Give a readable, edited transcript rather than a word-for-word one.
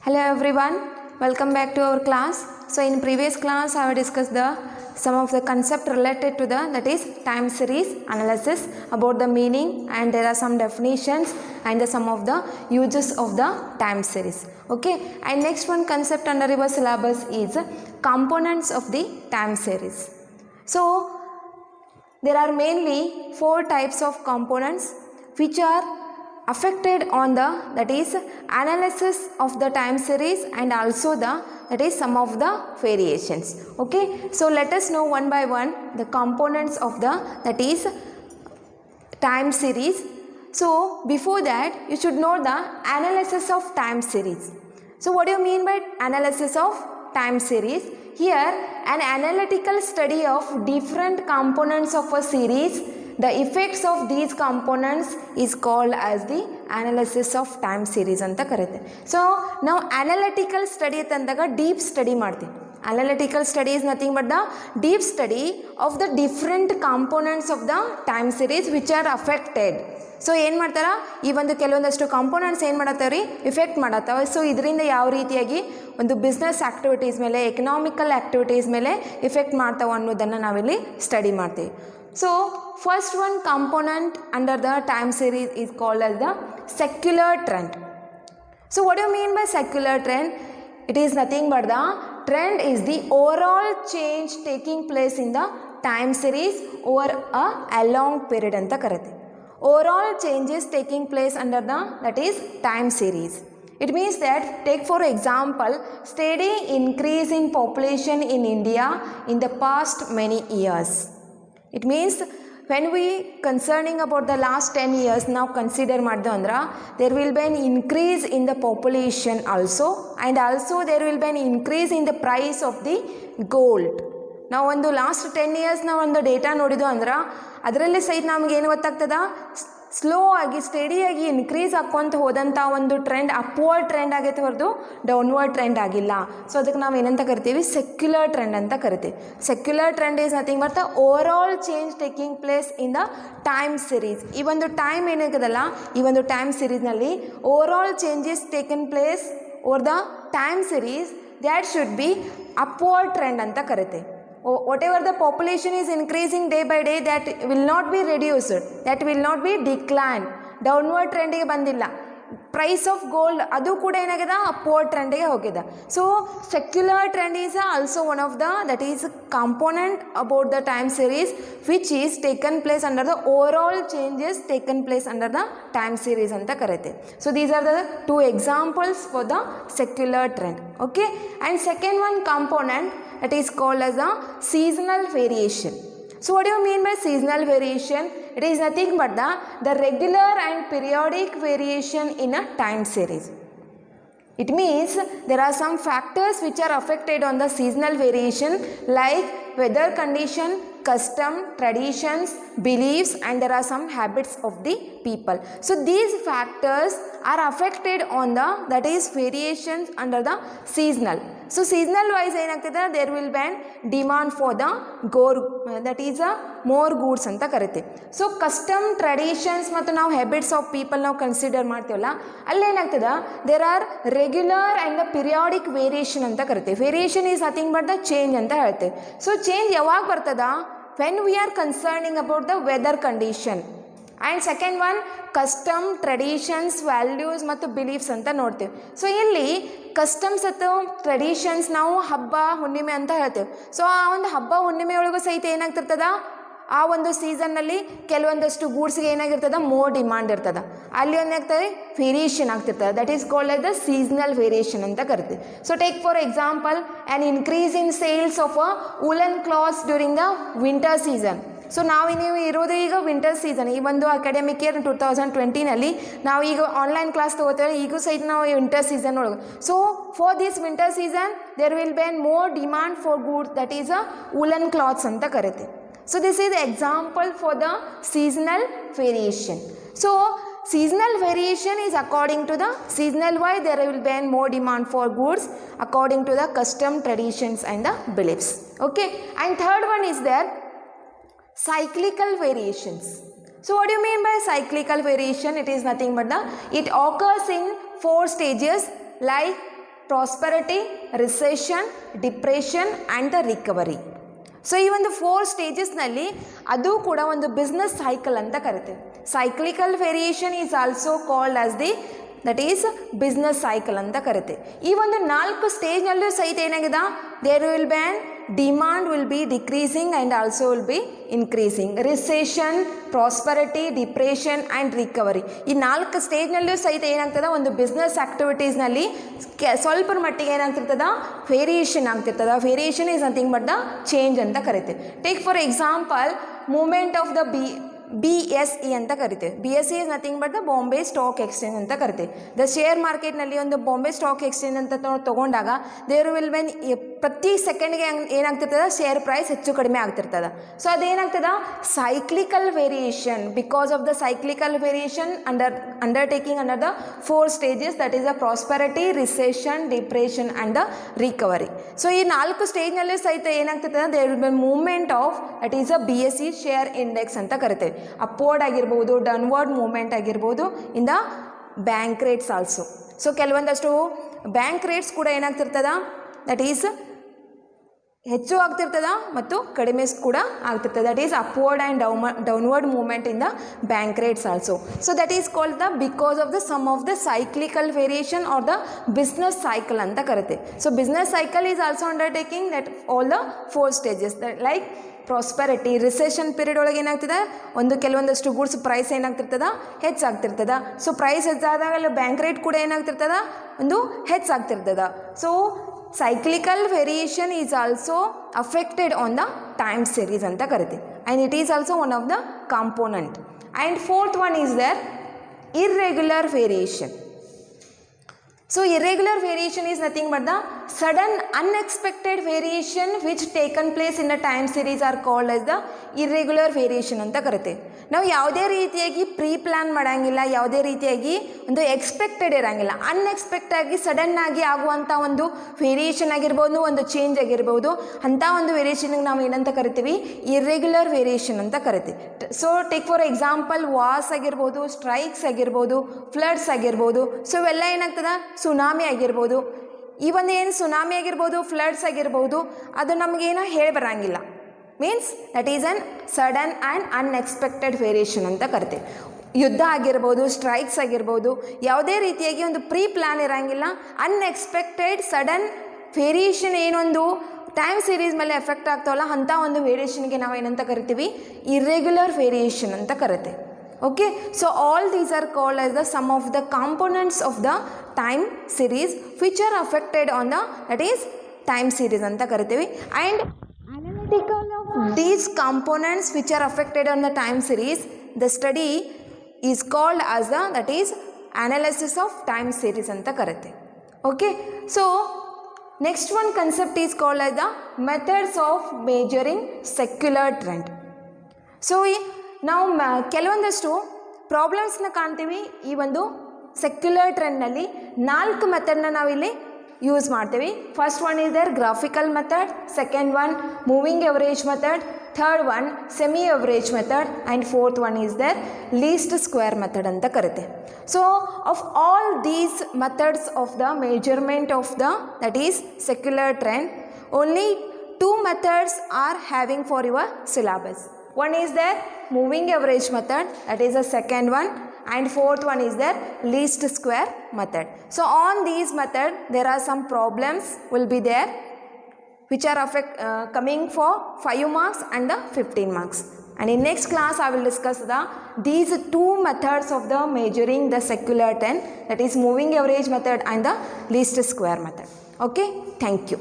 Hello everyone, welcome back to our class. So in previous class I have discussed some of the concept related to that is time series analysis, about the meaning, and there are some definitions and some of the uses of the time series. Okay, and next one concept under your syllabus is components of the time series. So there are mainly 4 types of components which are affected on that is analysis of the time series and also that is some of the variations. Okay, so let us know one by one the components of that is time series. So before that you should know the analysis of time series. So what do you mean by analysis of time series? Here an analytical study of different components of a series. The effects of these components is called as the analysis of time series anta karate. So now analytical study anದಾಗ deep study ಮಾಡ್ತೀವಿ. Analytical study is nothing but the deep study of the different components of the time series which are affected. So ಏನು ಮಾಡ್ತಾರ ಈ ಒಂದು ಕೆಲವೊಂದಷ್ಟು components ಏನು ಮಾಡತ್ತವ್ರಿ effect ಮಾಡತ್ತವ. So ಇದರಿಂದ ಯಾವ ರೀತಿಯಾಗಿ ಒಂದು ಬಿಸ್ನೆಸ್ ಆ್ಯಕ್ಟಿವಿಟೀಸ್ ಮೇಲೆ ಎಕನಾಮಿಕಲ್ ಆ್ಯಕ್ಟಿವಿಟೀಸ್ ಮೇಲೆ ಇಫೆಕ್ಟ್ ಮಾಡ್ತಾವ ಅನ್ನೋದನ್ನು ನಾವಿಲ್ಲಿ ಸ್ಟಡಿ ಮಾಡ್ತೀವಿ. So first one component under the time series is called as the secular trend. So what do you mean by secular trend? It is nothing but the trend is the overall change taking place in the time series over a long period anta karate. Overall changes taking place under that is time series. It means that take for example steady increase in population in India in the past many years. It means when we concerning about the last 10 years now consider madda andra there will be an increase in the population also, and also there will be an increase in the price of the gold. ನಾವು ಒಂದು last 10 years ನಾವು ಒಂದು data ನೋಡಿದ್ದು ಅಂದ್ರೆ ಅದರಲ್ಲಿ ಸಹಿತ ನಮ್ಗೆ ಏನು ಗೊತ್ತಾಗ್ತದ, ಸ್ಲೋ ಆಗಿ ಸ್ಟಡಿಯಾಗಿ ಇನ್ಕ್ರೀಸ್ ಆಕ್ಕೊಂತ ಹೋದಂಥ ಒಂದು ಟ್ರೆಂಡ್ ಅಪ್ವರ್ಡ್ ಟ್ರೆಂಡ್ ಆಗೈತೆ ಹೊರತು ಡೌನ್ವರ್ಡ್ ಟ್ರೆಂಡ್ ಆಗಿಲ್ಲ. ಸೊ ಅದಕ್ಕೆ ನಾವು ಏನಂತ ಕರಿತೀವಿ, ಸೆಕ್ಯುಲರ್ ಟ್ರೆಂಡ್ ಅಂತ ಕರಿತೀವಿ. Secular trend is nothing but the overall change taking place in the time series. ಈ ಒಂದು ಟೈಮ್ ಏನಾಗದಲ್ಲ, ಈ ಒಂದು ಟೈಮ್ ಸಿರೀಸ್ನಲ್ಲಿ overall changes taken place over the time series that should be upward trend ಅಂತ ಕರಿತೀವಿ. Whatever the population is increasing day by day, that will not be reduced, that will not be declined, downward trend ಗೆ ಬಂದಿಲ್ಲ. Price of gold ಅದು ಕೂಡ ಏನಾಗಿದೆ, upward ಟ್ರೆಂಡಿಗೆ ಹೋಗಿದೆ. So secular trend is also one of that is component about the time series which is taken place under the overall changes taken place under the time series ಅಂತ ಕರೀತೆ. So these are the 2 examples for the secular trend. Okay, and second one component that is called as a seasonal variation. So what do you mean by seasonal variation? It is nothing but the regular and periodic variation in a time series. It means there are some factors which are affected on the seasonal variation like weather condition, custom, traditions, beliefs, and there are some habits of the people. So these factors are affected on that is variations under the seasonal. So seasonal wise ಏನಾಗ್ತದೆ, there will be demand for the that is more goods ಅಂತ ಕರಿತೀವಿ. So custom traditions ಮತ್ತು ನಾವು habits of people ನಾವು consider ಮಾಡ್ತೀವಲ್ಲ, ಅಲ್ಲೇನಾಗ್ತದೆ there are regular and the periodic variation ಅಂತ ಕರಿತೀವಿ. Variation is nothing but the change ಅಂತ ಹೇಳ್ತೀವಿ. ಸೊ ಚೇಂಜ್ ಯಾವಾಗ ಬರ್ತದ, when we are concerning about the weather condition. And second one custom, traditions, values ಮತ್ತು ಬಿಲೀಫ್ಸ್ ಅಂತ ನೋಡ್ತೀವಿ. ಸೊ ಇಲ್ಲಿ ಕಸ್ಟಮ್ಸ್ ಅಥವಾ ಟ್ರೆಡಿಷನ್ಸ್ ನಾವು ಹಬ್ಬ ಹುಣ್ಣಿಮೆ ಅಂತ ಹೇಳ್ತೇವೆ. ಸೊ ಆ ಒಂದು ಹಬ್ಬ ಹುಣ್ಣಿಮೆ ಒಳಗೂ ಸಹಿತ ಏನಾಗ್ತಿರ್ತದ, ಆ ಒಂದು ಸೀಸನ್ನಲ್ಲಿ ಕೆಲವೊಂದಷ್ಟು ಗೂಡ್ಸ್ಗೆ ಏನಾಗಿರ್ತದ, ಮೋರ್ ಡಿಮಾಂಡ್ ಇರ್ತದ, ಅಲ್ಲಿ ಏನಾಗ್ತದೆ ವೇರಿಯೇಷನ್ ಆಗ್ತಿರ್ತದೆ. That is called as the seasonal variation ಅಂತ ಕರಿತೀವಿ. So take for example an increase in sales of a woollen clothes during the winter season. So ನಾವು ನೀವು ಇರೋದು ಈಗ ವಿಂಟರ್ ಸೀಸನ್. ಈ ಒಂದು ಅಕಾಡೆಮಿಕ್ ಇಯರ್ 2020ನಲ್ಲಿ ನಾವು ಈಗ ಆನ್ಲೈನ್ ಕ್ಲಾಸ್ ತೊಗೋತೇವೆ, ಈಗೂ ಸಹಿತ ನಾವು ವಿಂಟರ್ ಸೀಸನ್ ಒಳಗೆ. So for this winter season there will be an more demand for goods, that is a woollen clothes ಅಂತ ಕರಿತೀವಿ. So this is example for the seasonal variation. So seasonal variation is according to the seasonal wise there will be more demand for goods according to the custom, traditions and the beliefs. Okay, and third one is there cyclical variations. So what do you mean by cyclical variation? It is nothing but it occurs in 4 stages like prosperity, recession, depression and the recovery. So ಈ ಒಂದು 4 ಸ್ಟೇಜಸ್ನಲ್ಲಿ ಅದು ಕೂಡ ಒಂದು business cycle ಅಂತ ಕರಿತೀವಿ. Cyclical variation is also called as the that is business cycle ಅಂತ ಕರಿತೀವಿ. ಈ ಒಂದು 4 ಸ್ಟೇಜ್ನಲ್ಲೂ ಸಹಿತ ಏನಾಗಿದೆ, there will be an demand will be decreasing and also will be increasing. Recession, prosperity, depression and recovery ಈ 4 ಸ್ಟೇಜ್ನಲ್ಲೂ ಸಹಿತ ಏನಾಗ್ತದೆ, ಒಂದು ಬಿಸ್ನೆಸ್ ಆ್ಯಕ್ಟಿವಿಟೀಸ್ನಲ್ಲಿ ಸ್ವಲ್ಪ ಮಟ್ಟಿಗೆ ಏನಾಗ್ತಿರ್ತದ, ವೇರಿಯೇಷನ್ ಆಗ್ತಿರ್ತದ. Variation is nothing but the change ಅಂತ ಕರಿತೀವಿ. Take for example moment of the BSE ಅಂತ ಕರಿತೀವಿ. BSE is nothing but the Bombay stock exchange ಅಂತ ಕರಿತೀವಿ. ದ ಶೇರ್ ಮಾರ್ಕೆಟ್ನಲ್ಲಿ ಒಂದು ಬಾಂಬೆ ಸ್ಟಾಕ್ ಎಕ್ಸ್ಚೇಂಜ್ ಅಂತ ತೊಗೊಂಡಾಗ ದೇರ್ ವಿಲ್ ವೆನ್ ಪ್ರತಿ ಸೆಕೆಂಡ್ಗೆ ಏನಾಗ್ತಿರ್ತದ, ಶೇರ್ ಪ್ರೈಸ್ ಹೆಚ್ಚು ಕಡಿಮೆ ಆಗ್ತಿರ್ತದ. ಸೊ ಅದೇನಾಗ್ತದ, cyclical variation. Because of the cyclical variation undertaking under the 4 stages, that is the prosperity, recession, depression and the recovery. So ಈ 4 ಸ್ಟೇಜ್ನಲ್ಲೂ ಸಹಿತ ಏನಾಗ್ತಿರ್ತದ, there will be movement of that is a BSE share index ಅಂತ ಕರಿತೇವೆ. Upward ಆಗಿರ್ಬೋದು, downward movement ಆಗಿರ್ಬೋದು in the bank rates also. So ಕೆಲವೊಂದಷ್ಟು bank rates ಕೂಡ ಏನಾಗ್ತಿರ್ತದ, ದಟ್ ಈಸ್ ಹೆಚ್ಚು ಆಗ್ತಿರ್ತದ ಮತ್ತು ಕಡಿಮೆ ಕೂಡ ಆಗ್ತಿರ್ತದೆ. That is upward and downward movement in the bank rates also. So that is called the because of the sum of the cyclical variation are the business cycle ಅಂತ ಕರಿತೀವಿ. So business cycle is also undertaking that all the 4 stages. That like prosperity, recession period ಒಳಗೆ ಏನಾಗ್ತದೆ, ಕೆಲವೊಂದಷ್ಟು goods price ಏನಾಗ್ತಿರ್ತದ, ಹೆಚ್ಚಾಗ್ತಿರ್ತದ. So price ಹೆಚ್ಚಾದಾಗ ಅಲ್ಲಿ bank rate ಕೂಡ ಏನಾಗ್ತಿರ್ತದ, ಹೆಚ್ಚಾಗ್ತಿರ್ತದ. So cyclical variation is also affected on the time series anta karite, and it is also one of the component. And fourth one is there irregular variation. So irregular variation is nothing but the sudden unexpected variation which taken place in a time series are called as the irregular variation anta karite. ನಾವು ಯಾವುದೇ ರೀತಿಯಾಗಿ pre plan ಮಾಡೋಂಗಿಲ್ಲ, ಯಾವುದೇ ರೀತಿಯಾಗಿ ಒಂದು expected ಇರೋಂಗಿಲ್ಲ. Unexpected ಆಗಿ ಸಡನ್ನಾಗಿ ಆಗುವಂಥ ಒಂದು ವೇರಿಯೇಷನ್ ಆಗಿರ್ಬೋದು, ಒಂದು ಚೇಂಜ್ ಆಗಿರ್ಬೋದು, ಅಂಥ ಒಂದು ವೇರಿಯೇಷನ್ಗೆ ನಾವು ಏನಂತ ಕರಿತೀವಿ, ಇರ್ರೆಗ್ಯುಲರ್ ವೇರಿಯೇಷನ್ ಅಂತ ಕರಿತೀವಿ. So take for example wars ಆಗಿರ್ಬೋದು, ಸ್ಟ್ರೈಕ್ಸ್ ಆಗಿರ್ಬೋದು, ಫ್ಲಡ್ಸ್ ಆಗಿರ್ಬೋದು. ಸೊ ಇವೆಲ್ಲ ಏನಾಗ್ತದೆ, ಸುನಾಮಿ ಆಗಿರ್ಬೋದು. ಈ ಒಂದು ಏನು ಸುನಾಮಿ ಆಗಿರ್ಬೋದು, ಫ್ಲಡ್ಸ್ ಆಗಿರ್ಬೋದು, ಅದು ನಮಗೇನೋ ಹೇಳಿ ಬರೋಂಗಿಲ್ಲ. Means that is an sudden and unexpected variation ಅಂತ ಕರಿತೀವಿ. ಯುದ್ಧ ಆಗಿರ್ಬೋದು, ಸ್ಟ್ರೈಕ್ಸ್ ಆಗಿರ್ಬೋದು, ಯಾವುದೇ ರೀತಿಯಾಗಿ ಒಂದು ಪ್ರೀ ಪ್ಲ್ಯಾನ್ ಇರೋಂಗಿಲ್ಲ. ಅನ್ಎಕ್ಸ್ಪೆಕ್ಟೆಡ್ ಸಡನ್ ವೇರಿಯೇಷನ್ ಏನೊಂದು ಟೈಮ್ ಸೀರೀಸ್ ಮೇಲೆ ಎಫೆಕ್ಟ್ ಆಗ್ತಾವಲ್ಲ, ಅಂಥ ಒಂದು ವೇರಿಯೇಷನ್ಗೆ ನಾವು ಏನಂತ ಕರಿತೀವಿ, ಇರ್ರೆಗ್ಯುಲರ್ ವೇರಿಯೇಷನ್ ಅಂತ ಕರಿತೀವಿ. Okay, so all these are called as the sum of the components of the time series which are affected on the that is time series ಅಂತ ಕರಿತೀವಿ. And analytical of these components which are affected on the time series, the study is called as the that is analysis of time series anta karate. Okay, so next one concept is called as the methods of measuring secular trend. So ನಾವು ಕೆಲವೊಂದಷ್ಟು ಪ್ರಾಬ್ಲಮ್ಸ್ನ ಕಾಣ್ತೀವಿ. ಈ ಒಂದು secular ಟ್ರೆಂಡ್ನಲ್ಲಿ 4 ಮೆಥಡ್ನ ನಾವಿಲ್ಲಿ use ಮಾಡ್ತೀವಿ. First one is there graphical method, second one moving average method, third one semi average method, and fourth one is there least square method ಅಂತ ಕರಿತೆ. So of all these methods of the measurement of the that is secular trend, only 2 methods are having for your syllabus. One is the moving average method, that is the second one, and fourth one is the least square method. So on these method there are some problems will be there which are coming for 5 marks and the 15 marks. And in next class I will discuss these 2 methods of the measuring the secular trend, that is moving average method and the least square method. Okay, thank you.